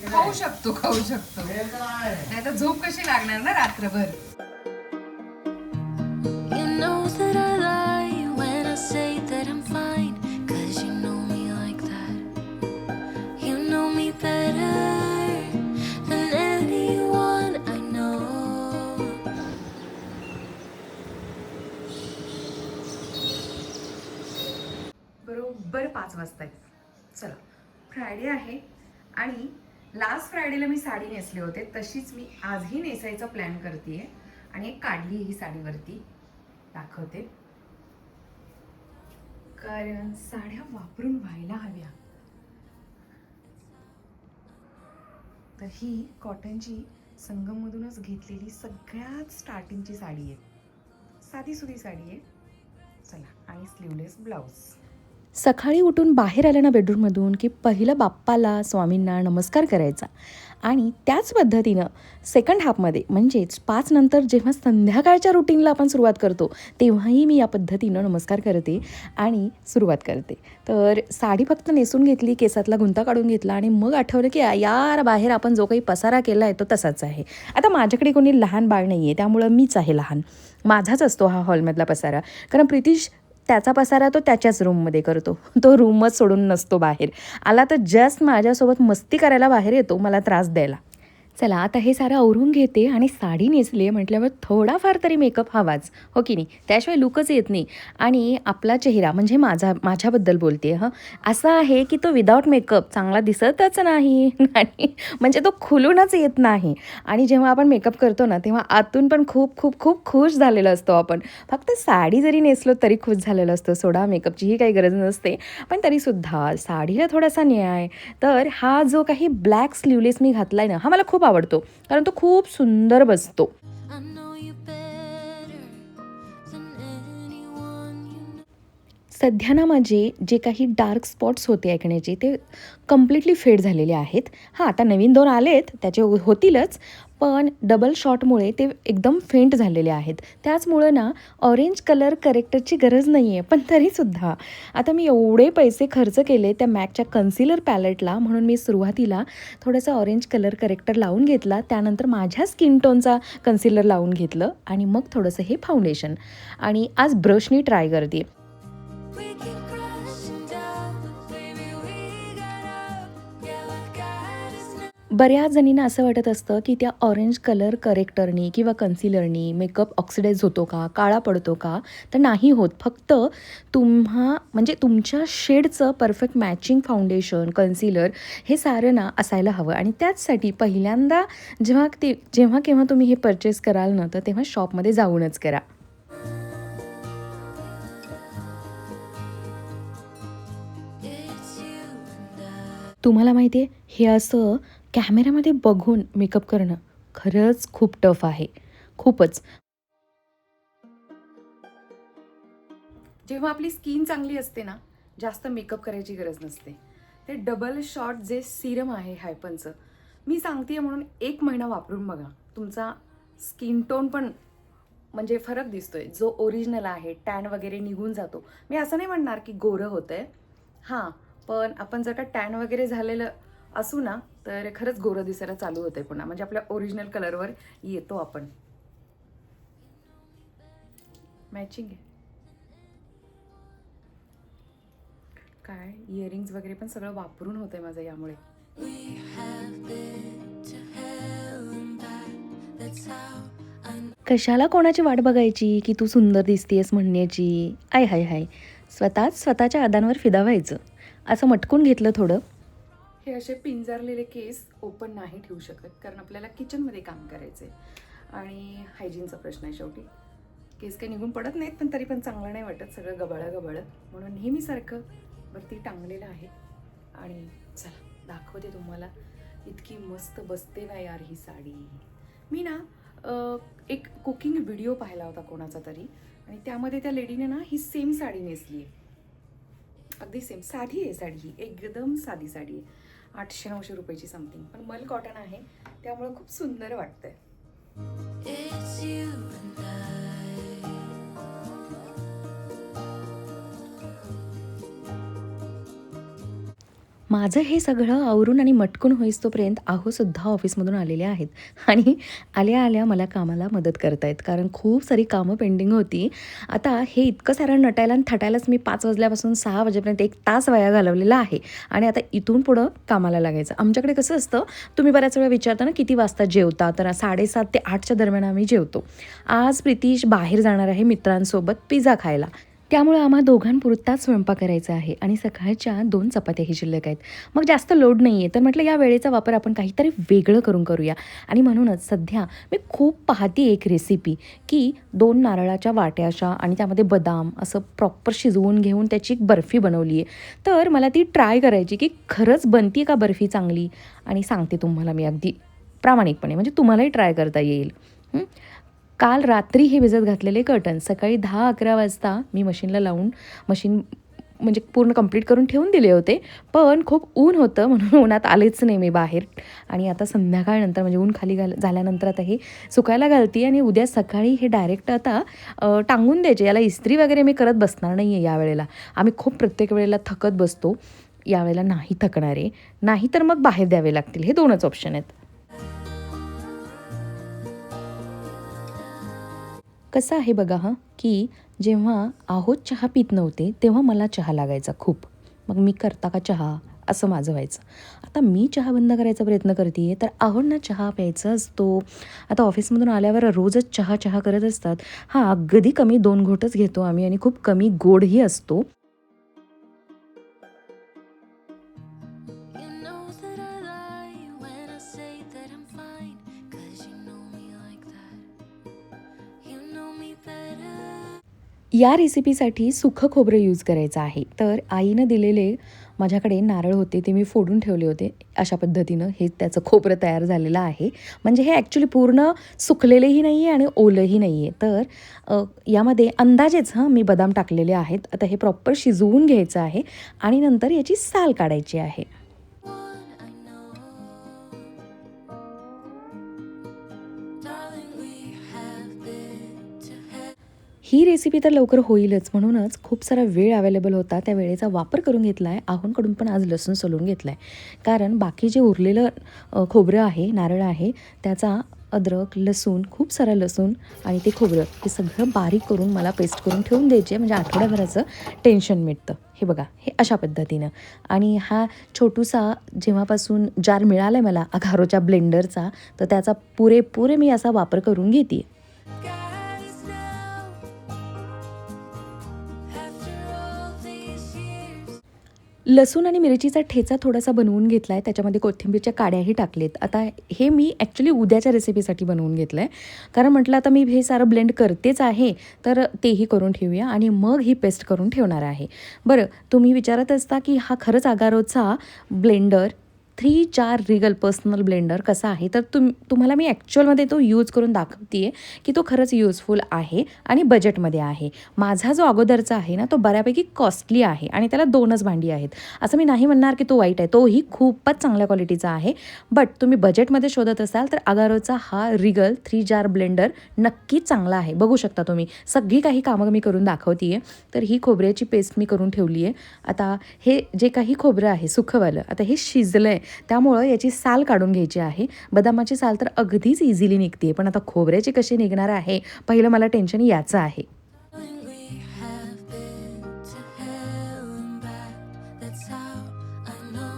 खाऊ शकतो नाही तर झोप कशी लागणार ना रात्रभर. You know that I lie when I say that I'm fine, 'cause you know me like that. You know me better than anyone I know. बरोबर 5 वाजता आहे. चला, फ्रायडे आहे आणि लास्ट फ्रायडेला मी साडी नेसले होते, तशीच मी आजही नेसायचा प्लॅन करते आणि एक काढली ही साडीवरती दाखवते. कारण साड्या वापरून व्हायला हव्या. तर ही कॉटनची संगममधूनच घेतलेली सगळ्यात स्टार्टिंगची साडी आहे. साधी सुधी साडी आहे. चला, आणि स्लीवलेस ब्लाऊज. सकाळी उठून बाहेर आलं ना बेडरूममधून की पहिलं बाप्पाला स्वामींना नमस्कार करायचा आणि त्याच पद्धतीनं सेकंड हाफमध्ये म्हणजेच 5 नंतर जेव्हा संध्याकाळच्या रुटीनला आपण सुरुवात करतो तेव्हाही मी या पद्धतीनं नमस्कार करते आणि सुरुवात करते. तर साडी फक्त नेसून घेतली, केसातला गुंता काढून घेतला आणि मग आठवलं की यार बाहेर आपण जो काही पसारा केला आहे तो तसाच आहे. आता माझ्याकडे कोणी लहान बाळ नाही आहे त्यामुळं मीच आहे लहान. माझाच असतो हा हॉलमधला पसारा. कारण प्रितिश त्याचा पसारा तो त्याच्याच रूममध्ये करतो. तो रूमच सोडून नसतो बाहेर. आला तर जस्ट माझ्यासोबत मस्ती करायला बाहेर येतो, मला त्रास द्यायला. चला आता हे सारं आवरून घेते आणि साडी नेसली आहे म्हटल्यावर थोडाफार तरी मेकअप हवाच, हो की नाही? त्याशिवाय लुकच येत नाही. आणि आपला चेहरा म्हणजे माझ्याबद्दल बोलते हं, असा आहे की तो विदाऊट मेकअप चांगला दिसतच नाही आणि म्हणजे तो खुलूनच येत नाही. आणि जेव्हा आपण मेकअप करतो ना तेव्हा आतून पण खूप खूप खूप खुश झालेलो असतो आपण. फक्त साडी जरी नेसलो तरी खुश झालेलो असतो. सोडा मेकअपचीही काही गरज नसते, पण तरीसुद्धा साडीला थोडासा न्याय. तर हा जो काही ब्लॅक स्लीवलेस मी घातला आहे ना, हा मला खूप आवडतो कारण तो खूप सुंदर बसतो. I know you better than anyone you know. सध्या ना माझे जे काही डार्क स्पॉट्स होते ऐकण्याचे ते कम्प्लिटली फेड झालेले आहेत. हां, आता नवीन 2 आलेत त्याचे होतीलच, पण डबल शॉटमुळे ते एकदम फेंट झालेले आहेत. त्याचमुळं ना ऑरेंज कलर करेक्टरची गरज नाही आहे. पण तरीसुद्धा आता मी एवढे पैसे खर्च केले त्या मॅकच्या कन्सिलर पॅलेटला, म्हणून मी सुरुवातीला थोडंसं ऑरेंज कलर करेक्टर लावून घेतला. त्यानंतर माझ्या स्किन टोनचा कन्सिलर लावून घेतलं आणि मग थोडंसं हे फाउंडेशन. आणि आज ब्रशनी ट्राय करते. We keep crashing down, but baby we got up. Yeah, what God is now. बऱ्याच जणींना असं वाटत असतं की त्या ऑरेंज कलर करेक्टरनी किंवा कन्सिलरनी मेकअप ऑक्सिडाईज होतो का, काळा पडतो का? तर नाही होत. फक्त म्हणजे तुमच्या शेडचं परफेक्ट मॅचिंग फाउंडेशन, कन्सिलर हे सारं ना असायला हवं. आणि त्याचसाठी पहिल्यांदा जेव्हा केव्हा तुम्ही हे परचेस कराल ना तर तेव्हा शॉपमध्ये जाऊनच करा. It's you and I. तुम्हाला माहिती आहे हे असं कॅमेऱ्यामध्ये बघून मेकअप करणं खरंच खूप टफ आहे. खूपच. जेव्हा आपली स्किन चांगली असते ना, जास्त मेकअप करायची गरज नसते. ते डबल शॉट जे सिरम आहे हायपनचं, मी सांगते म्हणून 1 महिना वापरून बघा. तुमचा स्किन टोन पण म्हणजे फरक दिसतोय. जो ओरिजिनल आहे, टॅन वगैरे निघून जातो. मी असं नाही म्हणणार की गोरं होतंय. हां, पण आपण जर का टॅन वगैरे झालेलं असू ना, तर खरंच गोरं दिसायला चालू होतंय पुन्हा. म्हणजे आपल्या ओरिजिनल कलरवर येतो आपण. मॅचिंग आहे. काय इयरिंग्स वगैरे पण सगळं वापरून होतंय माझं यामुळे. We have been to hell and back. That's how I know. कशाला कोणाची वाट बघायची की तू सुंदर दिसतेस म्हणण्याची. आय हाय हाय, स्वतःच्या अदांवर फिदा व्हायचं. असं मटकून घेतलं थोडं. हे असे पिंजारलेले केस ओपन नाही ठेवू शकत, कारण आपल्याला किचनमध्ये काम करायचं आहे आणि हायजीनचा प्रश्न आहे शेवटी. केस काही निघून पडत नाहीत, पण तरी पण चांगलं नाही वाटत, सगळं गबाळं. म्हणून नेहमीसारखं वरती टांगलेलं आहे. आणि चला दाखवते तुम्हाला. इतकी मस्त बसते ना यार ही साडी. मी ना एक कुकिंग व्हिडिओ पाहिला होता कोणाचा तरी, आणि त्यामध्ये त्या लेडीने ना ही सेम साडी नेसली आहे. अगदी सेम. साधी आहे साडी ही, एकदम साधी साडी आहे. 800-900 रुपयाची समथिंग, पण मल कॉटन आहे त्यामुळे खूप सुंदर वाटतंय. It's you and I. माझं हे सगळं आवरून आणि मटकून होईस्तोपर्यंत आहोसुद्धा ऑफिसमधून आलेले आहेत आणि आल्या आल्या मला कामाला मदत करतायत, कारण खूप सारी कामं पेंडिंग होती. आता हे इतकं सारं नटायला आणि थटायलाच मी 5 वाजल्यापासून 6 वाजेपर्यंत 1 तास वाया घालवलेला आहे आणि आता इथून पुढं कामाला लागायचं. आमच्याकडे कसं असतं, तुम्ही बऱ्याच वेळा विचारता ना किती वाजता जेवता, तर 7:30 ते 8च्या दरम्यान आम्ही जेवतो. आज प्रितीश बाहेर जाणार आहे मित्रांसोबत पिझ्झा खायला, त्यामुळे आम्हा दोघांपुरताच स्वयंपाक करायचा आहे आणि सकाळच्या 2 चपात्याही शिल्लक आहेत. मग जास्त लोड नाही आहे, तर म्हटलं या वेळेचा वापर आपण काहीतरी वेगळं करूया. आणि म्हणूनच सध्या मी खूप पाहते एक रेसिपी, की 2 नारळाच्या वाट्या अशा आणि त्यामध्ये बदाम असं प्रॉपर शिजवून घेऊन त्याची एक बर्फी बनवली आहे. तर मला ती ट्राय करायची की खरंच बनती का बर्फी चांगली, आणि सांगते तुम्हाला मी अगदी प्रामाणिकपणे, म्हणजे तुम्हालाही ट्राय करता येईल. काल रात्री हे भिजत घातलेले कर्टन सकाळी 10-11 वाजता मी मशीनला लावून म्हणजे पूर्ण कंप्लीट करून ठेवून दिले होते. पण खूप ऊन होतं म्हणून उन्हात आलेच नाही मी बाहेर. आणि आता संध्याकाळनंतर म्हणजे ऊन खाली झाल्यानंतर आता हे सुकायला घालते आणि उद्या सकाळी हे डायरेक्ट आता टांगून द्यायचे. याला इस्त्री वगैरे मी करत बसणार नाही आहे यावेळेला. आम्ही खूप प्रत्येक वेळेला थकत बसतो, यावेळेला नाही थकणार आहे. नाही तर मग बाहेर द्यावे लागतील. हे 2च ऑप्शन आहेत. कसं आहे बघा की जेव्हा आहोत चहा पित नव्हते तेव्हा मला चहा लागायचा खूप. मग मी करता का चहा असं माझं व्हायचं. आता मी चहा बंद करायचा प्रयत्न करते आहे, तर आहोंना चहा प्यायचा असतो. आता ऑफिसमधून आल्यावर रोजच चहा करत असतात. हां, अगदी कमी 2 घोटच घेतो आम्ही आणि खूप कमी गोडही असतो. You know that I lie when I say that I'm fine, 'cause you know me like that. You know me better. या रेसिपीसाठी सुखं खोबरं यूज करायचं आहे. तर आईनं दिलेले माझ्याकडे नारळ होते, ते मी फोडून ठेवले होते. अशा पद्धतीनं हे त्याचं खोबरं तयार झालेलं आहे. म्हणजे हे ॲक्च्युली पूर्ण सुकलेलेही नाही आहे आणि ओलंही नाही आहे. तर यामध्ये अंदाजेच मी बदाम टाकलेले आहेत. आता हे प्रॉपर शिजवून घ्यायचं आहे आणि नंतर याची साल काढायची आहे. One I know, darling, we have been to heaven. He recipe तर लवकर होईलच, म्हणूनच खूप सारा वेळ अवेलेबल होता. त्या वेळेचा वापर करून घेतला आहे. आहोंकडून पण आज लसूण सोलून घेतला आहे, कारण बाकी जे उरलेलं खोबरं आहे, नारळ आहे, त्याचा अद्रक, लसूण, खूप सारा लसूण आणि ते खोबरं हे सगळं बारीक करून मला पेस्ट करून ठेवून द्यायचे, म्हणजे आठवड्याभराचं टेन्शन मिटतं. हे बघा, हे अशा पद्धतीनं. आणि हा छोटूसा जेव्हापासून जार मिळाला आहे मला अगारोच्या ब्लेंडरचा, तर त्याचा पुरेपूर मी असा वापर करून घेते. God is now, after all these years. लसूण आणि मिरचीचा ठेचा थोडासा बनवून घेतला आहे. त्याच्यामध्ये कोथिंबीरच्या काड्याही टाकलेत. आता हे मी ॲक्च्युली उद्याच्या रेसिपीसाठी बनवून घेतलं आहे, कारण म्हटलं आता मी हे सारं ब्लेंड करतेच आहे, तर तेही करून ठेवूया आणि मग ही पेस्ट करून ठेवणार आहे. बरं, तुम्ही विचारत असता की हा खरंच अगारोचा ब्लेंडर 3 जार रिगल पर्सनल ब्लेंडर कसा आहे, तर तुम्हाला मी ॲक्च्युअलमध्ये तो यूज करून दाखवते आहे की तो खरंच युजफुल आहे आणि बजेटमध्ये आहे. माझा जो अगोदरचा आहे ना, तो बऱ्यापैकी कॉस्टली आहे आणि त्याला 2च भांडी आहेत. असं मी नाही म्हणणार की तो वाईट आहे, तोही खूपच चांगल्या क्वालिटीचा आहे. बट तुम्ही बजेटमध्ये शोधत असाल तर अगारोचा हा रिगल 3 जार ब्लेंडर नक्कीच चांगला आहे. बघू शकता तुम्ही, सगळी काही कामं मी करून दाखवते आहे. तर ही खोबऱ्याची पेस्ट मी करून ठेवली आहे. आता हे जे काही खोबरं आहे सुखंवालं, आता हे शिजलं आहे, त्यामुळं याची साल काढून घ्यायची आहे. बदामाची साल तर अगदीच इझिली निघते, पण आता खोबऱ्याची कशी निघणार आहे, पहिलं मला टेन्शन याचं आहे. Darling, we have been to hell and back. That's how I know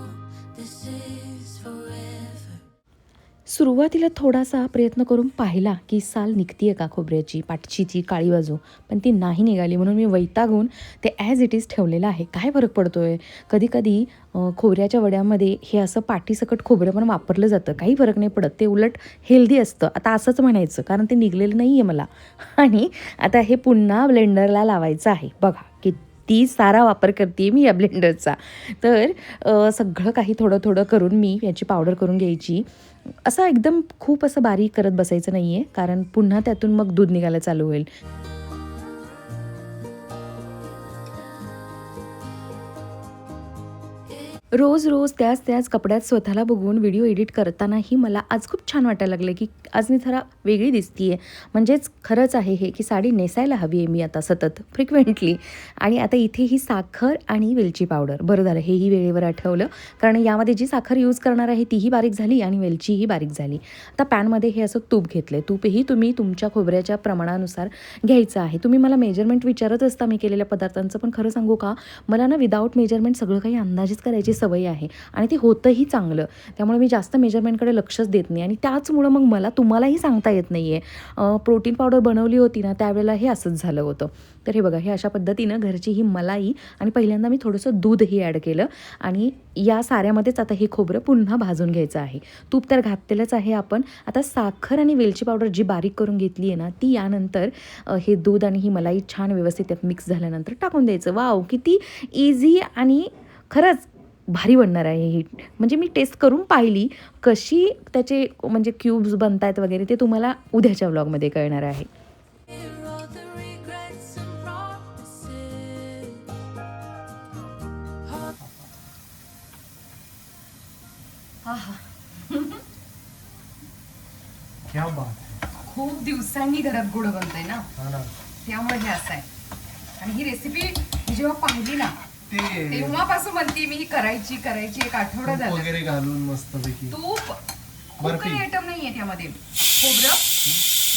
this is forever. सुरुवातीला थोडासा प्रयत्न करून पाहिला की साल निघतीये का खोबऱ्याची, पाठचीची काळी बाजू, पण ती नाही निघाली. म्हणून मी वैतागून ते ॲज इट इज ठेवलेलं आहे. काय फरक पडतोय, कधी कधी खोबऱ्याच्या वड्यामध्ये हे असं पाठीसकट खोबरं पण वापरलं जातं, काही फरक नाही पडत. ते उलट हेल्दी असतं. आता असंच म्हणायचं, कारण ते निघलेलं नाही आहे मला. आणि आता हे पुन्हा ब्लेंडरला लावायचं आहे. बघा किती सारा वापर करते मी या ब्लेंडरचा. तर सगळं काही थोडं थोडं करून मी याची पावडर करून घ्यायची. असं एकदम खूप असं बारीक करत बसायचं नाही आहे, कारण पुन्हा त्यातून मग दूध निघायला चालू होईल. रोज रोज त्याच कपड्यात स्वतःला बघून व्हिडिओ एडिट करतानाही मला आज खूप छान वाटायला लागलं की आज मी जरा वेगळी दिसतीये. म्हणजेच खरंच आहे हे की साडी नेसायला हवी आहे मी आता सतत फ्रिक्वेंटली. आणि आता इथे ही साखर आणि वेलची पावडर, बरं झालं हेही वेळेवर आठवलं, कारण यामध्ये जी साखर यूज करणार आहे तीही बारीक झाली आणि वेलचीही बारीक झाली. आता पॅनमध्ये हे असं तूप घेतलं. तूपही तुम्ही तुमच्या खोबऱ्याच्या प्रमाणानुसार घ्यायचं आहे. तुम्ही मला मेजरमेंट विचारत असता मी केलेल्या पदार्थांचं, पण खरं सांगू का, मला ना विदाऊट मेजरमेंट सगळं काही अंदाजेच करायची सवय आहे आणि ते होतंही चांगलं. त्यामुळे मी जास्त मेजरमेंटकडे लक्षच देत नाही आणि त्याचमुळं मग मला तुम्हालाही सांगता येत नाही आहे. प्रोटीन पावडर बनवली होती ना त्यावेळेला हे असंच झालं होतं. तर हे बघा, हे अशा पद्धतीनं घरची ही मलाई आणि पहिल्यांदा मी थोडंसं दूधही ॲड केलं आणि या साऱ्यामध्येच आता हे खोबरं पुन्हा भाजून घ्यायचं आहे. तूप तर घातलेलंच आहे आपण. आता साखर आणि वेलची पावडर जी बारीक करून घेतली आहे ना ती यानंतर हे दूध आणि ही मलाई छान व्यवस्थित त्यात मिक्स झाल्यानंतर टाकून द्यायचं. वाव, किती इझी आणि खरंच भारी बनणार आहे ही. म्हणजे मी टेस्ट करून पाहिली कशी त्याचे म्हणजे क्यूब्स बनत आहेत वगैरे, ते तुम्हाला उद्याच्या व्लॉगमध्ये कळणार आहे. All the regrets and promises. क्या बात है. खूप दिवसांनी घरात गुड बनतंय ना, हा ना. त्यामुळे हे असं आहे. आणि ही रेसिपी मी जेव्हा पाहिली ना ते तेव्हापासून म्हणते मी ही करायची एक आठवडा तूप झाला. वगैरे घालून मस्तपैकी. तूप खूप बर्फी. काही आयटम नाहीये त्यामध्ये. खोबरं,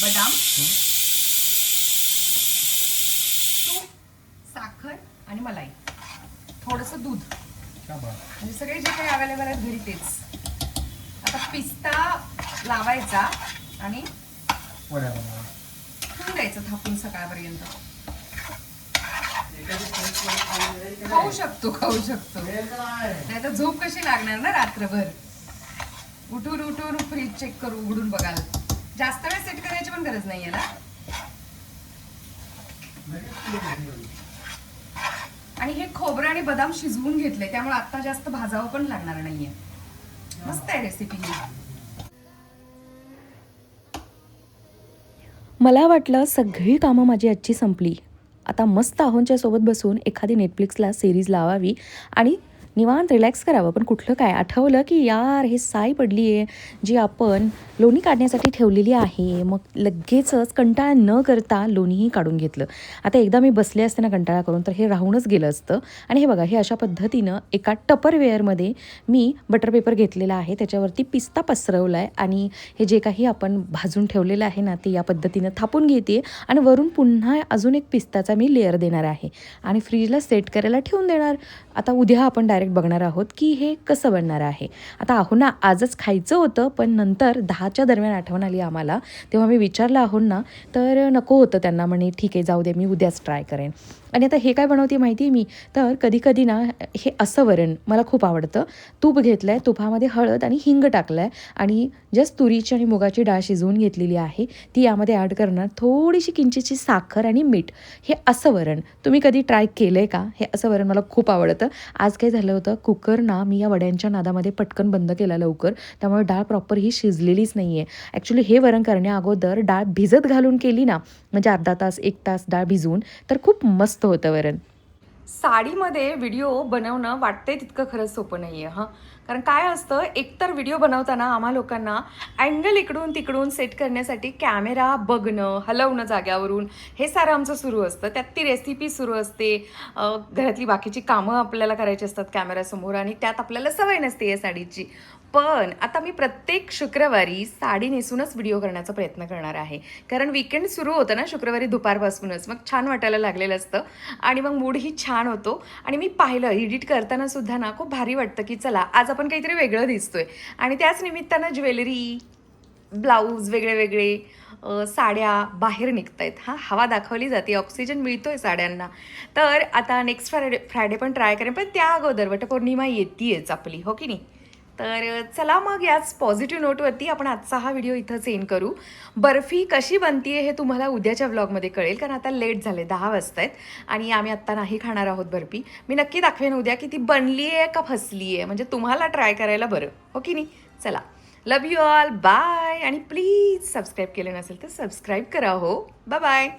बदाम, तूप, साखर आणि मलाई, थोडंसं दूध, क्या बात. म्हणजे सगळे जे काही अवेलेबल आहेत घरी तेच. आता पिस्ता लावायचा आणि वड्या बनवा. ठेवून द्यायचं थापून सकाळपर्यंत. खाऊ शकतो नाही तर झोप कशी लागणार ना रात्रभर. उठून फ्रीज चेक करू, उघडून बघाल. जास्त वेळ सेट करायची पण गरज नाहीये ना. आणि हे खोबरं आणि बदाम शिजवून घेतले त्यामुळे आता जास्त भाजावं पण लागणार नाहीये. मस्त आहे रेसिपी ही. मला वाटलं सगळी कामं माझी आजची संपली. आता मस्त आहोंच्या सोबत बसून एखादी नेटफ्लिक्सला सिरीज लावावी आणि निवांत रिलॅक्स करावं. पण कुठलं काय, आठवलं की यार हे साय पडली आहे जी आपण लोणी काढण्यासाठी ठेवलेली आहे. मग लगेचच कंटाळा न करता लोणीही काढून घेतलं. आता एकदा मी बसले असते ना कंटाळा करून तर हे राहूनच गेलं असतं. आणि हे बघा, हे अशा पद्धतीनं एका टपरवेअरमध्ये मी बटर पेपर घेतलेला आहे, त्याच्यावरती पिस्ता पसरवला आहे आणि हे जे काही आपण भाजून ठेवलेलं आहे ना ते या पद्धतीनं थापून घेते आणि वरून पुन्हा अजून एक पिस्ताचा मी लेअर देणार आहे आणि फ्रीजला सेट करायला ठेवून देणार. आता उद्या आपण डायरेक्ट बघणार आहोत की हे कसं बनणार आहे. आता आहोंना आजच खायचं होतं, पण नंतर 10च्या दरम्यान आठवण आली आम्हाला. तेव्हा मी विचारलं आहोंना, तर नको होतं त्यांना. म्हणे ठीक आहे जाऊ दे, मी उद्याच ट्राय करेन. आणि आता हे काय बनवते माहिती आहे मी, तर कधी ना हे असं वरण मला खूप आवडतं. तूप घेतलं आहे, तुपामध्ये हळद आणि हिंग टाकलं आहे आणि जस्ट तुरीची आणि मुगाची डाळ शिजवून घेतलेली आहे ती यामध्ये ॲड करणार. थोडीशी किंचितची साखर आणि मीठ. हे असं वरण तुम्ही कधी ट्राय केलं आहे का? हे असं वरण मला खूप आवडतं. आज काय झालं होतं, कुकर ना मी या वड्यांच्या नादामध्ये पटकन बंद केला लवकर, त्यामुळे डाळ प्रॉपर ही शिजलेलीच नाही आहे. ॲक्च्युली हे वरण करण्या अगोदर डाळ भिजत घालून केली ना, म्हणजे अर्धा तास 1 तास डाळ भिजवून, तर खूप मस्त होतं वरण. साडीमध्ये व्हिडिओ बनवणं वाटतंय तितकं खरंच सोपं नाही आहे. कारण काय असतं, एकतर व्हिडिओ बनवताना आम्हा लोकांना अँगल इकडून तिकडून सेट करण्यासाठी कॅमेरा बघणं, हलवणं जाग्यावरून, हे सारं आमचं सुरू असतं. त्यात ती रेसिपी सुरू असते, घरातली बाकीची कामं आपल्याला करायची असतात कॅमेऱ्यासमोर आणि त्यात आपल्याला सवय नसते या साडीची. पण आता मी प्रत्येक शुक्रवारी साडी नेसूनच व्हिडिओ करण्याचा प्रयत्न करणार आहे. कारण वीकेंड सुरू होतं ना शुक्रवारी दुपारपासूनच, मग छान वाटायला लागलेलं असतं आणि मग मूडही छान होतो. आणि मी पाहिलं एडिट करताना सुद्धा ना खूप भारी वाटतं की चला आज आपण काहीतरी वेगळं दिसतोय. आणि त्याच निमित्तानं ज्वेलरी, ब्लाऊज वेगळे साड्या बाहेर निघत आहेत. हवा दाखवली जाते, ऑक्सिजन मिळतोय साड्यांना. तर आता नेक्स्ट फ्रायडे पण ट्राय करेन, पण त्या अगोदर वटपौर्णिमा येतेच आपली, हो की नाही. तर चला मग याच पॉझिटिव्ह नोटवरती आपण आजचा हा व्हिडिओ इथंच एंड करू. बर्फी कशी बनतीये हे तुम्हाला उद्याच्या व्लॉगमध्ये कळेल, कारण आता लेट झाले, 10 वाजता आहेत आणि आम्ही आत्ता नाही खाणार आहोत बर्फी. मी नक्की दाखवेन उद्या की ती बनली आहे का फसली आहे, म्हणजे तुम्हाला ट्राय करायला बरं, हो की नाही. चला, लव यू ऑल, बाय. आणि प्लीज सबस्क्राईब केलं नसेल तर सबस्क्राईब करा हो. Bye bye.